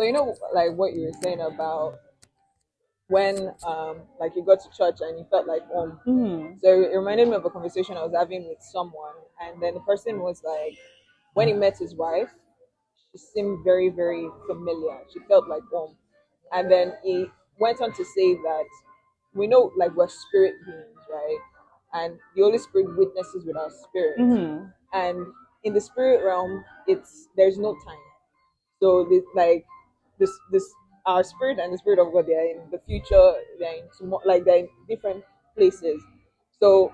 So like what you were saying about when like you got to church and you felt like home. Mm-hmm. So it reminded me of a conversation I was having with someone, and then the person was like, when he met his wife, she seemed very, very familiar. She felt like home. And then he went on to say that we know like we're spirit beings, right? And the Holy Spirit witnesses with our spirit. Mm-hmm. And in the spirit realm, there's no time. So like this our spirit and the spirit of God, they are in the future, they're in tomorrow, like they're in different places. So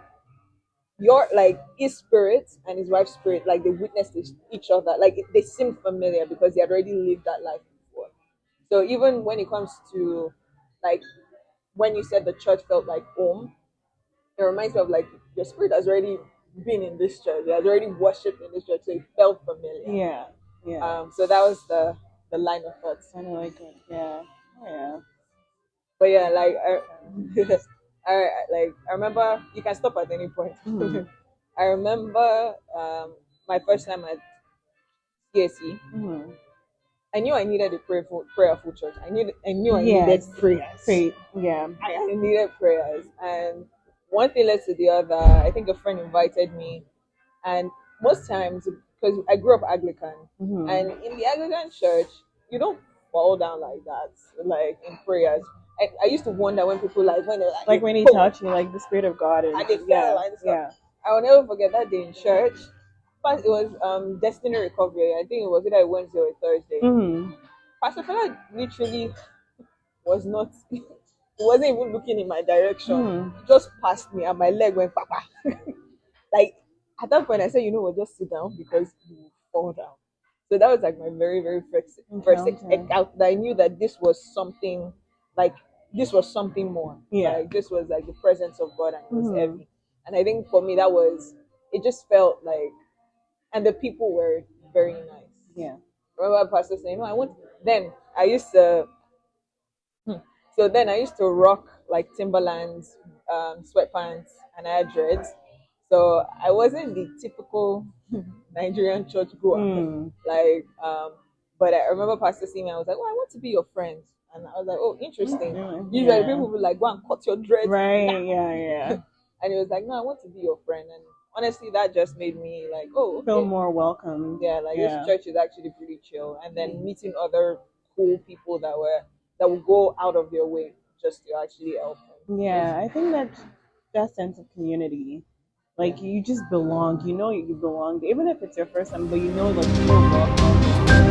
your like his spirit and his wife's spirit, like they witnessed each other, like they seem familiar because they had already lived that life before. So even when it comes to like when you said the church felt like home, it reminds me of like your spirit has already been in this church, it has already worshipped in this church, so it felt familiar. Yeah. Yeah. So that was the line of thoughts. Kind of like it. Yeah. Oh, yeah. But yeah, like I remember you can stop at any point. Mm-hmm. I remember my first time at CSE. Mm-hmm. I knew I needed a prayerful church. I knew I needed Yes. prayers. Great. Yeah. I needed prayers, and one thing led to the other. I think a friend invited me, and most times because I grew up Anglican, Mm-hmm. and in the Anglican church, you don't fall down like that, like in prayers. I used to wonder when people like when they're like, Like when he boom, touched you, like the spirit of God is. and they fell Yeah. and stuff. Yeah. I will never forget that day in church. But it was Destiny Recovery. I think it was either a Wednesday or a Thursday. Mm-hmm. Pastor Fela literally was not he wasn't even looking in my direction. Mm-hmm. He just passed me and my leg went papa. Like at that point I said, what, just sit down because you will fall down. So that was like my very, very Encounter. encounter. I knew that this was something like this was something more. Yeah. Like this was like the presence of God and it was Mm-hmm. heavy. And I think for me that was it just felt like and the people were very nice. Yeah. Remember Pastor saying, I want then I used to so then I used to rock like Timberlands, sweatpants, and I had dreads. So I wasn't the typical Nigerian church goer. Mm. like, but I remember Pastor seeing me. I was like, "Oh, I want to be your friend," and I was like, "Oh, interesting." Usually Yeah. people will like go and cut your dreads Right. now, Yeah. Yeah. and he was like, "No, I want to be your friend." And honestly, that just made me like, "Oh, Feel okay, more welcomed. yeah, like this Yeah. church is actually pretty chill." And then meeting other cool people that will go out of their way just to actually help them. Yeah. I think that sense of community, Yeah. like you just belong. You know you belong, even if it's your first time, but you know like you're welcome.